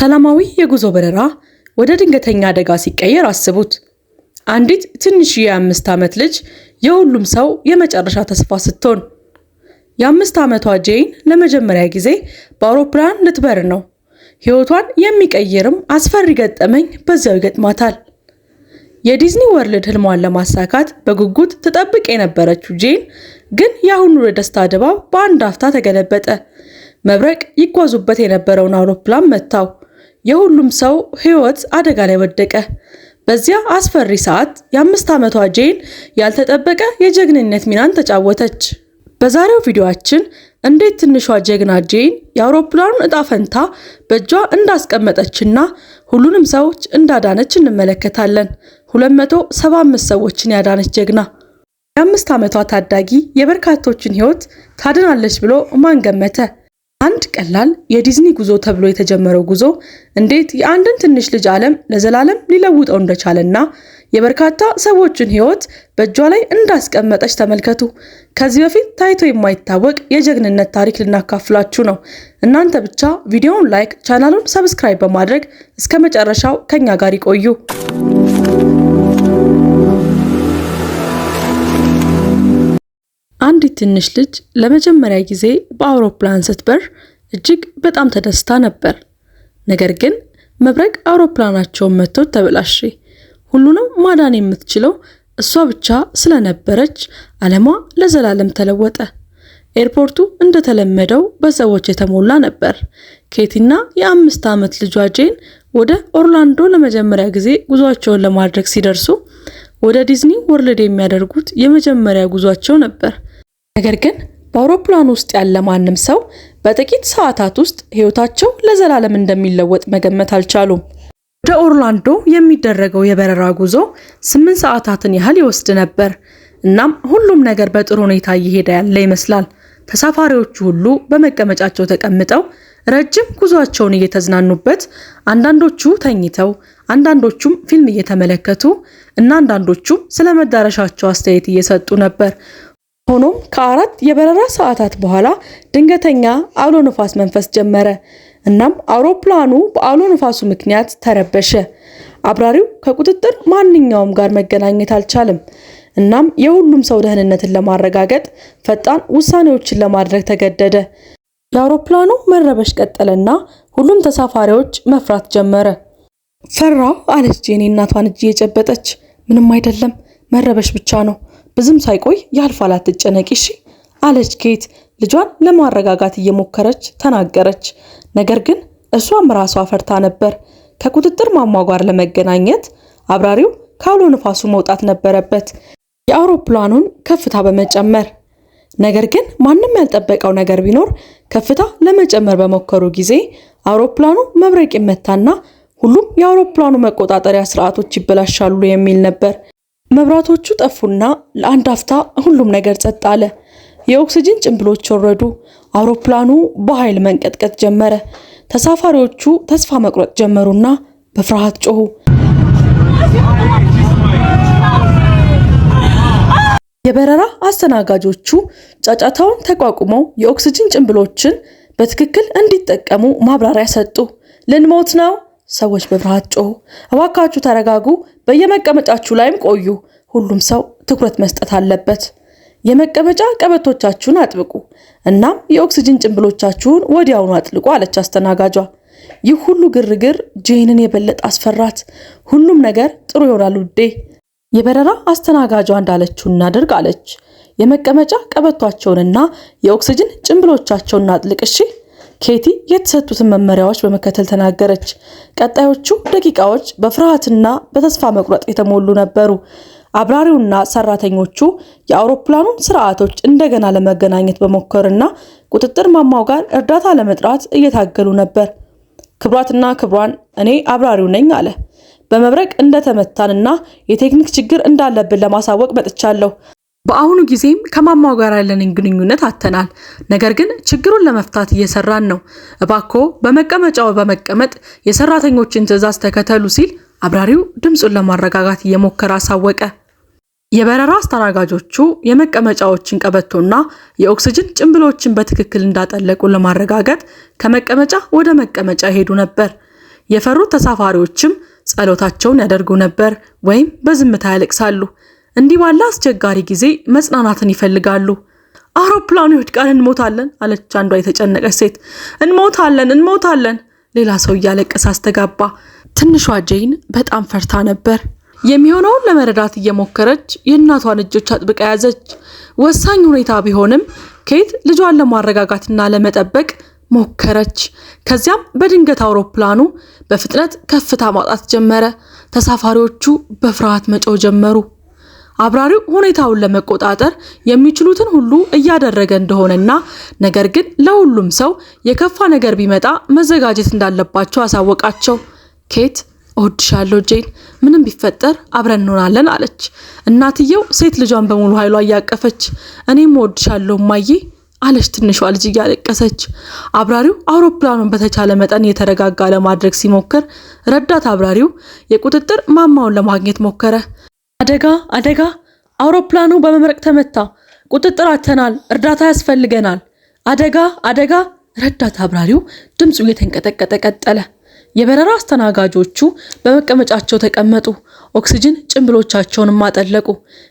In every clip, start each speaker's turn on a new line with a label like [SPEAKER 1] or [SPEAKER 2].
[SPEAKER 1] ከሰላማዊ የጉዞ በረራ ወደ ድንገተኛ አደጋ ሲቀየር አስቡት። አንዲት ትንሽ የ5 ዓመት ልጅ የሁሉም ሰው የመጨረሻ ተስፋ ስትሆን፣ የ5 ዓመቷ ጄን ለመጀመሪያ ጊዜ በአውሮፕላን ልትበር ነው። ሕይወቷን የሚቀይርም አስፈሪ ገጠመኝ በዚያው ይገጥማታል። የዲዝኒ ወርልድ ህልሟን ለማሳካት በጉጉት ትጠብቅ የነበረችው ጄን ግን የአሁኑ የደስታ ድባብ በአንድ አፍታ ተገለበጠ። መብረቅ ይጓዙበት የነበረውን አውሮፕላን መታው። የሁሉም ሰው ሕይወት አደጋ ላይ ወደቀ። በዚያ አስፈሪ ሰዓት የ5 ዓመቷ ጄን ያልተጠበቀ የጀግንነት ሚናን ተጫወተች። በዛሬው ቪዲዮአችን እንዴት ትንሿ ጀግና ጄን የአውሮፕላኑን ዕጣ ፈንታ በእጇ እንዳስቀመጠችና ሁሉንም ሰዎች እንዳዳነች እንመለከታለን። 275 ሰዎችን ያዳነች ጀግና። የ5 ዓመቷ ታዳጊ የበርካቶችን ሕይወት ታድናለች ብሎ ማን ገመተ? አንድ ቀላል የዲዝኒ ጉዞ ተብሎ የተጀመረው ጉዞ እንዴት የአንድን ትንሽ ልጅ ዓለም ለዘላለም ሊለውጠው እንደቻለና የበርካታ ሰዎችን ሕይወት በእጇ ላይ እንዳስቀመጠች ተመልከቱ። ከዚህ በፊት ታይቶ የማይታወቅ የጀግንነት ታሪክ ልናካፍላችሁ ነው። እናንተ ብቻ ቪዲዮውን ላይክ፣ ቻናሉን ሰብስክራይብ በማድረግ እስከ መጨረሻው ከኛ ጋር ይቆዩ። አንዲት ትንሽ ልጅ ለመጀመሪያ ጊዜ በአውሮፕላን ስትበር እጅግ በጣም ተደስታ ነበር። ነገር ግን መብረቅ አውሮፕላናቸውን መቶት ተበላሸ። ሁሉንም ማዳን የምትችለው እሷ ብቻ ስለነበረች ዓለሟ ለዘላለም ተለወጠ። ኤርፖርቱ እንደተለመደው በሰዎች የተሞላ ነበር። ኬቲና የ5 ዓመት ልጇ ጄን ወደ ኦርላንዶ ለመጀመሪያ ጊዜ ጉዟቸውን ለማድረግ ሲደርሱ ወደ ዲዝኒ ወርልድ የሚያደርጉት የመጀመሪያ ጉዟቸው ነበር። ነገር ግን በአውሮፕላን ውስጥ ያለ ማንም ሰው በጥቂት ሰዓታት ውስጥ ሕይወታቸው ለዘላለም እንደሚለወጥ መገመት አልቻሉም። ወደ ኦርላንዶ የሚደረገው የበረራ ጉዞ 8 ሰዓታትን ያህል ይወስድ ነበር። እናም ሁሉም ነገር በጥሩ ሁኔታ እየሄደ ያለ ይመስላል። ተሳፋሪዎቹ ሁሉ በመቀመጫቸው ተቀምጠው ረጅም ጉዟቸውን እየተዝናኑበት፣ አንዳንዶቹ ተኝተው፣ አንዳንዶቹም ፊልም እየተመለከቱ እና አንዳንዶቹም ስለ መዳረሻቸው አስተያየት እየሰጡ ነበር። ሆኖም ከ4 የበረራ ሰዓታት በኋላ ድንገተኛ አውሎ ነፋስ መንፈስ ጀመረ። እናም አውሮፕላኑ በአውሎ ነፋሱ ምክንያት ተረበሸ። አብራሪው ከቁጥጥር ማንኛውም ጋር መገናኘት አልቻለም። እናም የሁሉም ሰው ደህንነትን ለማረጋገጥ ፈጣን ውሳኔዎችን ለማድረግ ተገደደ። የአውሮፕላኑ መረበሽ ቀጠለና ሁሉም ተሳፋሪዎች መፍራት ጀመረ። ፈራው አለች ጄኒ እናቷን እጅ እየጨበጠች። ምንም አይደለም፣ መረበሽ ብቻ ነው። ብዙም ሳይቆይ ያልፋል፣ አትጨነቂ እሺ አለች ኬት ልጇን ለማረጋጋት እየሞከረች ተናገረች። ነገር ግን እሷም ራሷ ፈርታ ነበር። ከቁጥጥር ማማው ጋር ለመገናኘት አብራሪው ከአውሎ ነፋሱ መውጣት ነበረበት፣ የአውሮፕላኑን ከፍታ በመጨመር። ነገር ግን ማንም ያልጠበቀው ነገር ቢኖር ከፍታ ለመጨመር በሞከሩ ጊዜ አውሮፕላኑ መብረቅ ይመታና ሁሉም የአውሮፕላኑ መቆጣጠሪያ ስርዓቶች ይበላሻሉ የሚል ነበር። መብራቶቹ ጠፉና ለአንድ አፍታ ሁሉም ነገር ጸጥ አለ። የኦክሲጅን ጭንብሎች ወረዱ። አውሮፕላኑ በኃይል መንቀጥቀጥ ጀመረ። ተሳፋሪዎቹ ተስፋ መቁረጥ ጀመሩና በፍርሃት ጮሁ። የበረራ አስተናጋጆቹ ጫጫታውን ተቋቁመው የኦክሲጅን ጭንብሎችን በትክክል እንዲጠቀሙ ማብራሪያ ሰጡ። ልንሞት ነው፣ ሰዎች በፍርሃት ጮሁ። እባካችሁ ተረጋጉ፣ በየመቀመጫችሁ ላይም ቆዩ። ሁሉም ሰው ትኩረት መስጠት አለበት። የመቀመጫ ቀበቶቻችሁን አጥብቁ፣ እናም የኦክሲጅን ጭንብሎቻችሁን ወዲያውኑ አጥልቁ አለች አስተናጋጇ። ይህ ሁሉ ግርግር ጄንን የበለጠ አስፈራት። ሁሉም ነገር ጥሩ ይሆናል ውዴ፣ የበረራ አስተናጋጇ እንዳለችው እናድርግ አለች። የመቀመጫ ቀበቷቸውንና የኦክሲጅን ጭንብሎቻቸውን አጥልቅ እሺ። ኬቲ የተሰጡትን መመሪያዎች በመከተል ተናገረች። ቀጣዮቹ ደቂቃዎች በፍርሃትና በተስፋ መቁረጥ የተሞሉ ነበሩ። አብራሪውና ሰራተኞቹ የአውሮፕላኑን ስርዓቶች እንደገና ለመገናኘት በመሞከርና ቁጥጥር ማማው ጋር እርዳታ ለመጥራት እየታገሉ ነበር። ክብሯትና ክብሯን፣ እኔ አብራሪው ነኝ አለ። በመብረቅ እንደተመታንና የቴክኒክ ችግር እንዳለብን ለማሳወቅ መጥቻለሁ። በአሁኑ ጊዜም ከማማው ጋር ያለንን ግንኙነት አተናል። ነገር ግን ችግሩን ለመፍታት እየሰራን ነው። እባክዎ በመቀመጫው በመቀመጥ የሰራተኞችን ትዕዛዝ ተከተሉ ሲል አብራሪው ድምጹን ለማረጋጋት እየሞከረ አሳወቀ። የበረራ አስተናጋጆቹ የመቀመጫዎችን ቀበቶና የኦክሲጅን ጭንብሎችን በትክክል እንዳጠለቁ ለማረጋገጥ ከመቀመጫ ወደ መቀመጫ ሄዱ ነበር። የፈሩት ተሳፋሪዎችም ጸሎታቸውን ያደርጉ ነበር ወይም በዝምታ ያለቅሳሉ። እንዲህ ባለ አስቸጋሪ ጊዜ መጽናናትን ይፈልጋሉ። አውሮፕላኑ ይወድቃል፣ እንሞታለን አለች አንዷ የተጨነቀች ሴት። እንሞታለን። ሌላ ሰው እያለቀሰ አስተጋባ። ትንሿ ጄን በጣም ፈርታ ነበር። የሚሆነውን ለመረዳት እየሞከረች የእናቷን እጆች አጥብቃ ያዘች። ወሳኝ ሁኔታ ቢሆንም ኬት ልጇን ለማረጋጋትና ለመጠበቅ ሞከረች። ከዚያም በድንገት አውሮፕላኑ በፍጥነት ከፍታ ማጣት ጀመረ። ተሳፋሪዎቹ በፍርሃት መጮህ ጀመሩ። አብራሪው ሁኔታውን ለመቆጣጠር የሚችሉትን ሁሉ እያደረገ እንደሆነና ነገር ግን ለሁሉም ሰው የከፋ ነገር ቢመጣ መዘጋጀት እንዳለባቸው አሳወቃቸው። ኬት እወድሻለሁ ጄን፣ ምንም ቢፈጠር አብረን እንሆናለን አለች። እናትየው ሴት ልጇን በሙሉ ኃይሏ እያቀፈች እኔም እወድሻለሁ እማዬ አለች ትንሿ ልጅ እያለቀሰች። አብራሪው አውሮፕላኑን በተቻለ መጠን የተረጋጋ ለማድረግ ሲሞክር ረዳት አብራሪው የቁጥጥር ማማውን ለማግኘት ሞከረ። አደጋ! አውሮፕላኑ በመብረቅ ተመታ! ቁጥጥር አጥተናል! እርዳታ ያስፈልገናል! አደጋ! ረዳት አብራሪው ድምፁ እየተንቀጠቀጠ ቀጠለ። የበረራ አስተናጋጆቹ በመቀመጫቸው ተቀመጡ። ኦክሲጅን ጭንብሎቻቸውን ማጠለቁ።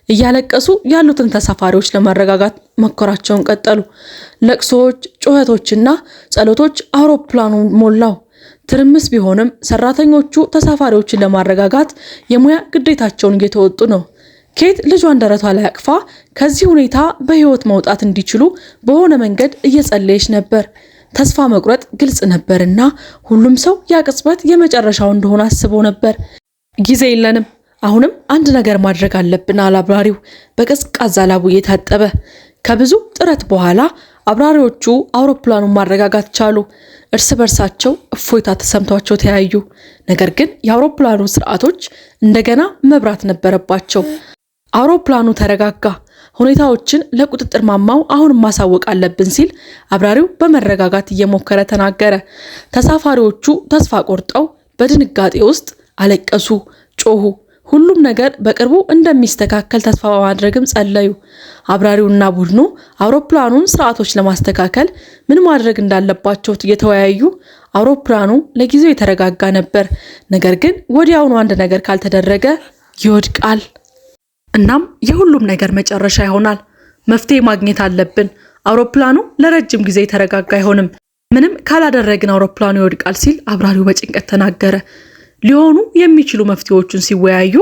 [SPEAKER 1] እያለቀሱ ያሉትን ተሳፋሪዎች ለማረጋጋት መከራቸውን ቀጠሉ። ለቅሶች፣ ጩኸቶችና ጸሎቶች አውሮፕላኑን ሞላው። ትርምስ ቢሆንም ሰራተኞቹ ተሳፋሪዎችን ለማረጋጋት የሙያ ግዴታቸውን እየተወጡ ነው። ኬት ልጇን ደረቷ ላይ አቅፋ ከዚህ ሁኔታ በህይወት መውጣት እንዲችሉ በሆነ መንገድ እየጸለየች ነበር። ተስፋ መቁረጥ ግልጽ ነበርና ሁሉም ሰው ያቅጽበት የመጨረሻው እንደሆነ አስቦ ነበር። ጊዜ የለንም፣ አሁንም አንድ ነገር ማድረግ አለብን አለ አብራሪው በቀዝቃዛ ላቡ እየታጠበ። ከብዙ ጥረት በኋላ አብራሪዎቹ አውሮፕላኑን ማረጋጋት ቻሉ። እርስ በርሳቸው እፎይታ ተሰምቷቸው ተያዩ። ነገር ግን የአውሮፕላኑ ስርዓቶች እንደገና መብራት ነበረባቸው። አውሮፕላኑ ተረጋጋ። ሁኔታዎችን ለቁጥጥር ማማው አሁን ማሳወቅ አለብን ሲል አብራሪው በመረጋጋት እየሞከረ ተናገረ። ተሳፋሪዎቹ ተስፋ ቆርጠው በድንጋጤ ውስጥ አለቀሱ፣ ጮሁ። ሁሉም ነገር በቅርቡ እንደሚስተካከል ተስፋ በማድረግም ጸለዩ። አብራሪውና ቡድኑ አውሮፕላኑን ስርዓቶች ለማስተካከል ምን ማድረግ እንዳለባቸው እየተወያዩ አውሮፕላኑ ለጊዜው የተረጋጋ ነበር። ነገር ግን ወዲያውኑ አንድ ነገር ካልተደረገ ይወድቃል። እናም የሁሉም ነገር መጨረሻ ይሆናል። መፍትሄ ማግኘት አለብን። አውሮፕላኑ ለረጅም ጊዜ የተረጋጋ አይሆንም። ምንም ካላደረግን አውሮፕላኑ ይወድቃል ሲል አብራሪው በጭንቀት ተናገረ። ሊሆኑ የሚችሉ መፍትሄዎችን ሲወያዩ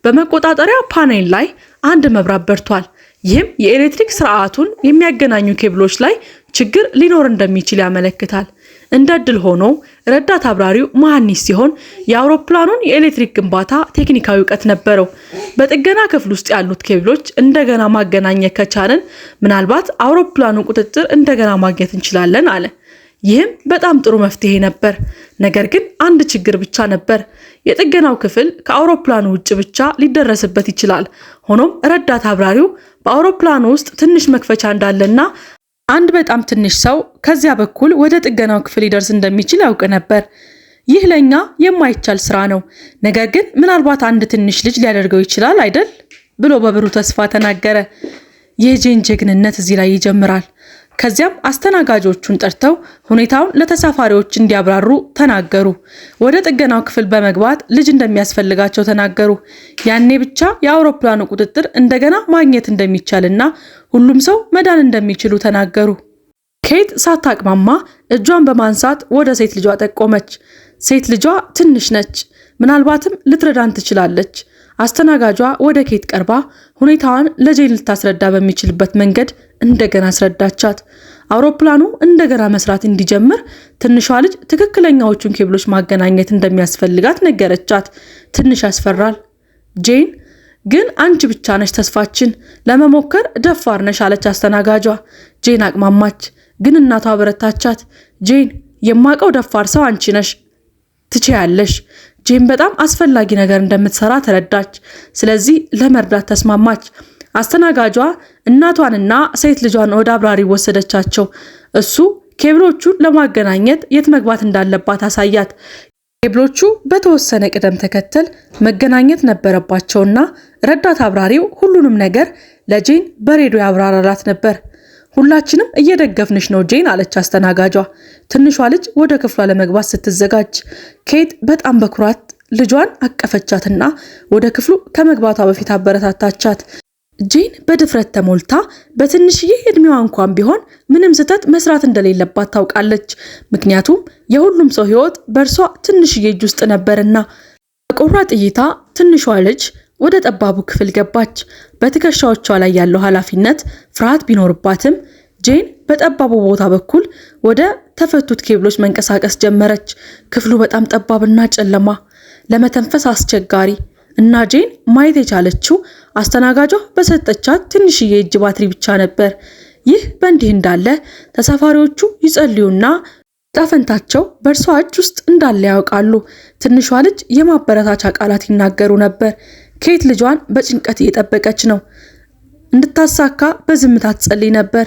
[SPEAKER 1] በመቆጣጠሪያ ፓኔል ላይ አንድ መብራት በርቷል። ይህም የኤሌክትሪክ ስርዓቱን የሚያገናኙ ኬብሎች ላይ ችግር ሊኖር እንደሚችል ያመለክታል። እንደ ዕድል ሆኖ ረዳት አብራሪው መሐንዲስ ሲሆን የአውሮፕላኑን የኤሌክትሪክ ግንባታ ቴክኒካዊ እውቀት ነበረው። በጥገና ክፍል ውስጥ ያሉት ኬብሎች እንደገና ማገናኘት ከቻልን ምናልባት አውሮፕላኑ ቁጥጥር እንደገና ማግኘት እንችላለን አለ። ይህም በጣም ጥሩ መፍትሄ ነበር። ነገር ግን አንድ ችግር ብቻ ነበር። የጥገናው ክፍል ከአውሮፕላኑ ውጭ ብቻ ሊደረስበት ይችላል። ሆኖም ረዳት አብራሪው በአውሮፕላኑ ውስጥ ትንሽ መክፈቻ እንዳለና አንድ በጣም ትንሽ ሰው ከዚያ በኩል ወደ ጥገናው ክፍል ሊደርስ እንደሚችል ያውቅ ነበር። ይህ ለኛ የማይቻል ስራ ነው፣ ነገር ግን ምናልባት አንድ ትንሽ ልጅ ሊያደርገው ይችላል አይደል ብሎ በብሩህ ተስፋ ተናገረ። የጄን ጀግንነት እዚህ ላይ ይጀምራል። ከዚያም አስተናጋጆቹን ጠርተው ሁኔታውን ለተሳፋሪዎች እንዲያብራሩ ተናገሩ። ወደ ጥገናው ክፍል በመግባት ልጅ እንደሚያስፈልጋቸው ተናገሩ። ያኔ ብቻ የአውሮፕላኑ ቁጥጥር እንደገና ማግኘት እንደሚቻልና ሁሉም ሰው መዳን እንደሚችሉ ተናገሩ። ኬት ሳታቅማማ እጇን በማንሳት ወደ ሴት ልጇ ጠቆመች። ሴት ልጇ ትንሽ ነች፣ ምናልባትም ልትረዳን ትችላለች። አስተናጋጇ ወደ ኬት ቀርባ ሁኔታዋን ለጄን ልታስረዳ በሚችልበት መንገድ እንደገና አስረዳቻት። አውሮፕላኑ እንደገና መስራት እንዲጀምር ትንሿ ልጅ ትክክለኛዎቹን ኬብሎች ማገናኘት እንደሚያስፈልጋት ነገረቻት። ትንሽ ያስፈራል ጄን፣ ግን አንቺ ብቻ ነሽ ተስፋችን፣ ለመሞከር ደፋር ነሽ አለች አስተናጋጇ። ጄን አቅማማች፣ ግን እናቷ በረታቻት። ጄን፣ የማቀው ደፋር ሰው አንቺ ነሽ፣ ትችያለሽ። ጄን በጣም አስፈላጊ ነገር እንደምትሰራ ተረዳች። ስለዚህ ለመርዳት ተስማማች። አስተናጋጇ እናቷንና ሴት ልጇን ወደ አብራሪ ወሰደቻቸው። እሱ ኬብሎቹን ለማገናኘት የት መግባት እንዳለባት አሳያት። ኬብሎቹ በተወሰነ ቅደም ተከተል መገናኘት ነበረባቸውና ረዳት አብራሪው ሁሉንም ነገር ለጄን በሬዲዮ ያብራራላት ነበር። ሁላችንም እየደገፍንሽ ነው ጄን አለች አስተናጋጇ። ትንሿ ልጅ ወደ ክፍሏ ለመግባት ስትዘጋጅ ኬት በጣም በኩራት ልጇን አቀፈቻትና ወደ ክፍሉ ከመግባቷ በፊት አበረታታቻት። ጄን በድፍረት ተሞልታ በትንሽዬ እድሜዋ እንኳን ቢሆን ምንም ስህተት መስራት እንደሌለባት ታውቃለች። ምክንያቱም የሁሉም ሰው ሕይወት በእርሷ ትንሽዬ እጅ ውስጥ ነበርና። በቆራጥ እይታ ትንሿ ልጅ ወደ ጠባቡ ክፍል ገባች። በትከሻዎቿ ላይ ያለው ኃላፊነት ፍርሃት ቢኖርባትም ጄን በጠባቡ ቦታ በኩል ወደ ተፈቱት ኬብሎች መንቀሳቀስ ጀመረች። ክፍሉ በጣም ጠባብና ጨለማ፣ ለመተንፈስ አስቸጋሪ እና ጄን ማየት የቻለችው አስተናጋጇ በሰጠቻት ትንሽዬ እጅ ባትሪ ብቻ ነበር። ይህ በእንዲህ እንዳለ ተሳፋሪዎቹ ይጸልዩና ጣፈንታቸው በእርሷ እጅ ውስጥ እንዳለ ያውቃሉ። ትንሿ ልጅ የማበረታቻ ቃላት ይናገሩ ነበር። ኬት ልጇን በጭንቀት እየጠበቀች ነው። እንድታሳካ በዝምታ ትጸልይ ነበር።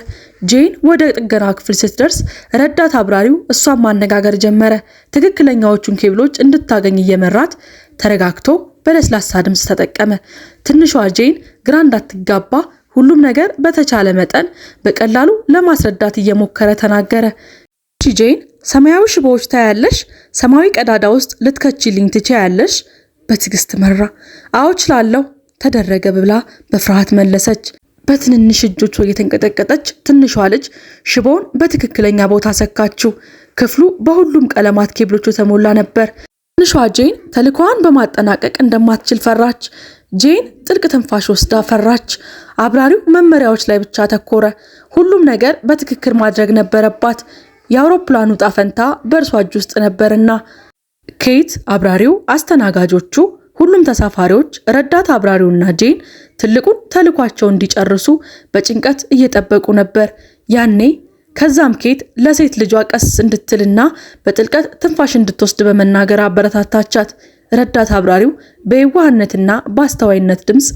[SPEAKER 1] ጄን ወደ ጥገና ክፍል ስትደርስ ረዳት አብራሪው እሷን ማነጋገር ጀመረ። ትክክለኛዎቹን ኬብሎች እንድታገኝ እየመራት ተረጋግቶ በለስላሳ ድምፅ ተጠቀመ። ትንሿ ጄን ግራ እንዳትጋባ ሁሉም ነገር በተቻለ መጠን በቀላሉ ለማስረዳት እየሞከረ ተናገረ። ጄን ሰማያዊ ሽቦዎች ታያለሽ፣ ሰማያዊ ቀዳዳ ውስጥ ልትከቺልኝ ትችያለሽ? በትዕግስት መራ። አዎ እችላለሁ ተደረገ ብላ በፍርሃት መለሰች። በትንንሽ እጆቿ እየተንቀጠቀጠች ትንሿ ልጅ ሽቦውን በትክክለኛ ቦታ ሰካችው። ክፍሉ በሁሉም ቀለማት ኬብሎች የተሞላ ነበር። ትንሿ ጄን ተልእኮዋን በማጠናቀቅ እንደማትችል ፈራች። ጄን ጥልቅ ትንፋሽ ወስዳ ፈራች። አብራሪው መመሪያዎች ላይ ብቻ ተኮረ። ሁሉም ነገር በትክክል ማድረግ ነበረባት። የአውሮፕላኑ ጣፈንታ በእርሷ እጅ ውስጥ ነበርና። ኬት፣ አብራሪው፣ አስተናጋጆቹ፣ ሁሉም ተሳፋሪዎች፣ ረዳት አብራሪውና ጄን ትልቁን ተልኳቸው እንዲጨርሱ በጭንቀት እየጠበቁ ነበር። ያኔ ከዛም ኬት ለሴት ልጇ ቀስ እንድትልና በጥልቀት ትንፋሽ እንድትወስድ በመናገር አበረታታቻት። ረዳት አብራሪው በየዋህነትና በአስተዋይነት ድምፅ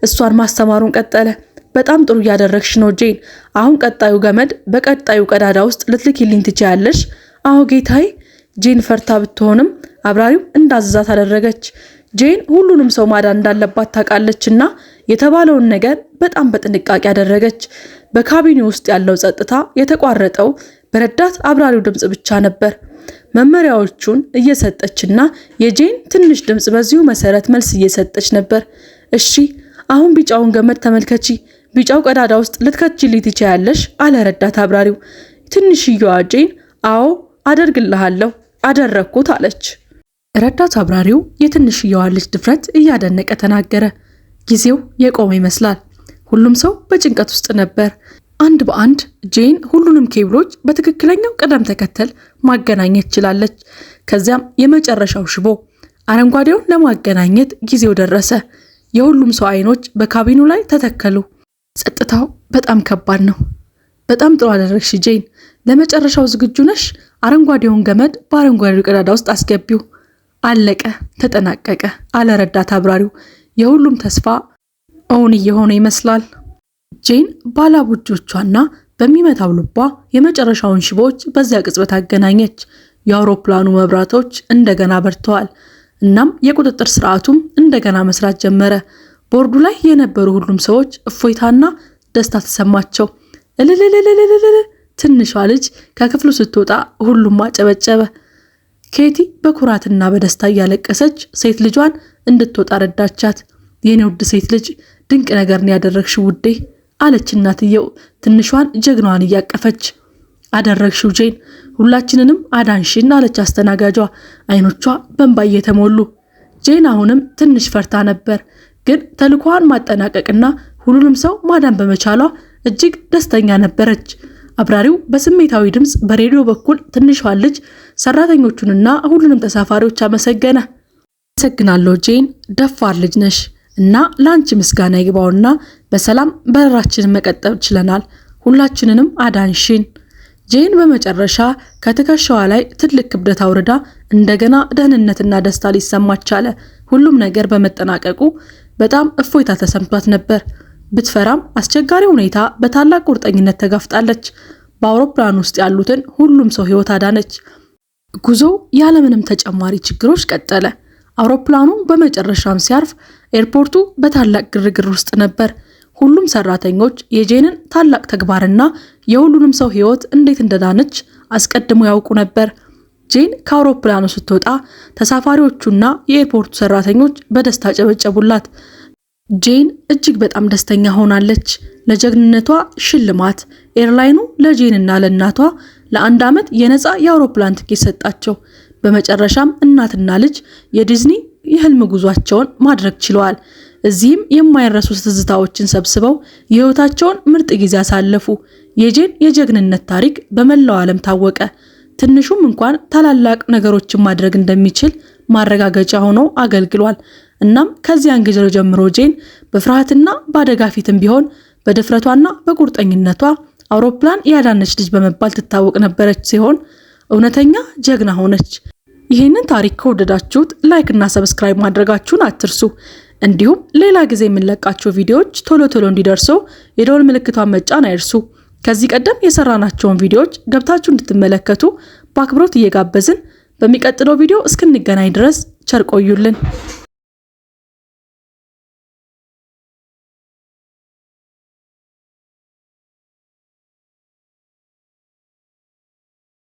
[SPEAKER 1] እሷን ማስተማሩን ቀጠለ። በጣም ጥሩ እያደረግሽ ነው ጄን። አሁን ቀጣዩ ገመድ በቀጣዩ ቀዳዳ ውስጥ ልትልኪልኝ ትችያለሽ? አዎ ጌታዬ። ጄን ፈርታ ብትሆንም አብራሪው እንዳዘዛት አደረገች። ጄን ሁሉንም ሰው ማዳን እንዳለባት ታውቃለችና የተባለውን ነገር በጣም በጥንቃቄ አደረገች። በካቢኔ ውስጥ ያለው ጸጥታ የተቋረጠው በረዳት አብራሪው ድምፅ ብቻ ነበር። መመሪያዎቹን እየሰጠችና የጄን ትንሽ ድምፅ በዚሁ መሰረት መልስ እየሰጠች ነበር። እሺ አሁን ቢጫውን ገመድ ተመልከቺ፣ ቢጫው ቀዳዳ ውስጥ ልትከቺልኝ ትችያለሽ አለ ረዳት አብራሪው። ትንሽዬዋ ጄን አዎ አደርግልሃለሁ አደረግኩት አለች። ረዳት አብራሪው የትንሽዬዋ ልጅ ድፍረት እያደነቀ ተናገረ። ጊዜው የቆመ ይመስላል። ሁሉም ሰው በጭንቀት ውስጥ ነበር። አንድ በአንድ ጄን ሁሉንም ኬብሎች በትክክለኛው ቅደም ተከተል ማገናኘት ችላለች። ከዚያም የመጨረሻው ሽቦ አረንጓዴውን ለማገናኘት ጊዜው ደረሰ። የሁሉም ሰው አይኖች በካቢኑ ላይ ተተከሉ። ጸጥታው በጣም ከባድ ነው። በጣም ጥሩ አደረግሽ ጄን። ለመጨረሻው ዝግጁ ነሽ? አረንጓዴውን ገመድ በአረንጓዴው ቀዳዳ ውስጥ አስገቢው። አለቀ፣ ተጠናቀቀ አለ ረዳት አብራሪው። የሁሉም ተስፋ እውን እየሆነ ይመስላል። ጄን ባላቡ እጆቿና በሚመታው ልቧ የመጨረሻውን ሽቦዎች በዚያ ቅጽበት አገናኘች። የአውሮፕላኑ መብራቶች እንደገና በርተዋል። እናም የቁጥጥር ስርዓቱም እንደገና መስራት ጀመረ። ቦርዱ ላይ የነበሩ ሁሉም ሰዎች እፎይታና ደስታ ተሰማቸው። እልልልልልልል! ትንሿ ልጅ ከክፍሉ ስትወጣ ሁሉም አጨበጨበ። ኬቲ በኩራትና በደስታ እያለቀሰች ሴት ልጇን እንድትወጣ ረዳቻት። የኔ ውድ ሴት ልጅ ድንቅ ነገርን ያደረግሽው ውዴ አለች እናትየው ትንሿን ጀግናዋን እያቀፈች። አደረግሽው ጄን፣ ሁላችንንም አዳንሽን አለች አስተናጋጇ አይኖቿ በእንባ እየተሞሉ። ጄን አሁንም ትንሽ ፈርታ ነበር፣ ግን ተልኳን ማጠናቀቅና ሁሉንም ሰው ማዳን በመቻሏ እጅግ ደስተኛ ነበረች። አብራሪው በስሜታዊ ድምፅ በሬዲዮ በኩል ትንሿን ልጅ፣ ሰራተኞቹንና ሁሉንም ተሳፋሪዎች አመሰገነ። አመሰግናለሁ ጄን፣ ደፋር ልጅ ነሽ እና ለአንቺ ምስጋና ይግባውና በሰላም በረራችንን መቀጠል ችለናል። ሁላችንንም አዳንሽን። ጄን በመጨረሻ ከትከሻዋ ላይ ትልቅ ክብደት አውርዳ እንደገና ደህንነትና ደስታ ሊሰማት ቻለ። ሁሉም ነገር በመጠናቀቁ በጣም እፎይታ ተሰምቷት ነበር። ብትፈራም አስቸጋሪ ሁኔታ በታላቅ ቁርጠኝነት ተጋፍጣለች። በአውሮፕላን ውስጥ ያሉትን ሁሉም ሰው ሕይወት አዳነች። ጉዞው ያለምንም ተጨማሪ ችግሮች ቀጠለ። አውሮፕላኑ በመጨረሻም ሲያርፍ ኤርፖርቱ በታላቅ ግርግር ውስጥ ነበር። ሁሉም ሰራተኞች የጄንን ታላቅ ተግባርና የሁሉንም ሰው ሕይወት እንዴት እንደዳነች አስቀድሞ ያውቁ ነበር። ጄን ከአውሮፕላኑ ስትወጣ ተሳፋሪዎቹና የኤርፖርቱ ሰራተኞች በደስታ ጨበጨቡላት። ጄን እጅግ በጣም ደስተኛ ሆናለች። ለጀግንነቷ ሽልማት ኤርላይኑ ለጄንና ለእናቷ ለ1 ዓመት የነፃ የአውሮፕላን ትኬት ሰጣቸው። በመጨረሻም እናትና ልጅ የዲዝኒ የህልም ጉዟቸውን ማድረግ ችለዋል። እዚህም የማይረሱ ትዝታዎችን ሰብስበው የህይወታቸውን ምርጥ ጊዜ አሳለፉ። የጄን የጀግንነት ታሪክ በመላው ዓለም ታወቀ። ትንሹም እንኳን ታላላቅ ነገሮችን ማድረግ እንደሚችል ማረጋገጫ ሆኖ አገልግሏል። እናም ከዚያን ጊዜ ጀምሮ ጄን በፍርሃትና በአደጋ ፊትም ቢሆን በድፍረቷና በቁርጠኝነቷ አውሮፕላን ያዳነች ልጅ በመባል ትታወቅ ነበረች ሲሆን እውነተኛ ጀግና ሆነች። ይህንን ታሪክ ከወደዳችሁት ላይክ እና ሰብስክራይብ ማድረጋችሁን አትርሱ። እንዲሁም ሌላ ጊዜ የምንለቃቸው ቪዲዮዎች ቶሎ እንዲደርሱ የደወል ምልክቷን መጫን አይርሱ። ከዚህ ቀደም የሰራናቸውን ቪዲዮዎች ገብታችሁ እንድትመለከቱ በአክብሮት እየጋበዝን በሚቀጥለው ቪዲዮ እስክንገናኝ ድረስ ቸር ቆዩልን።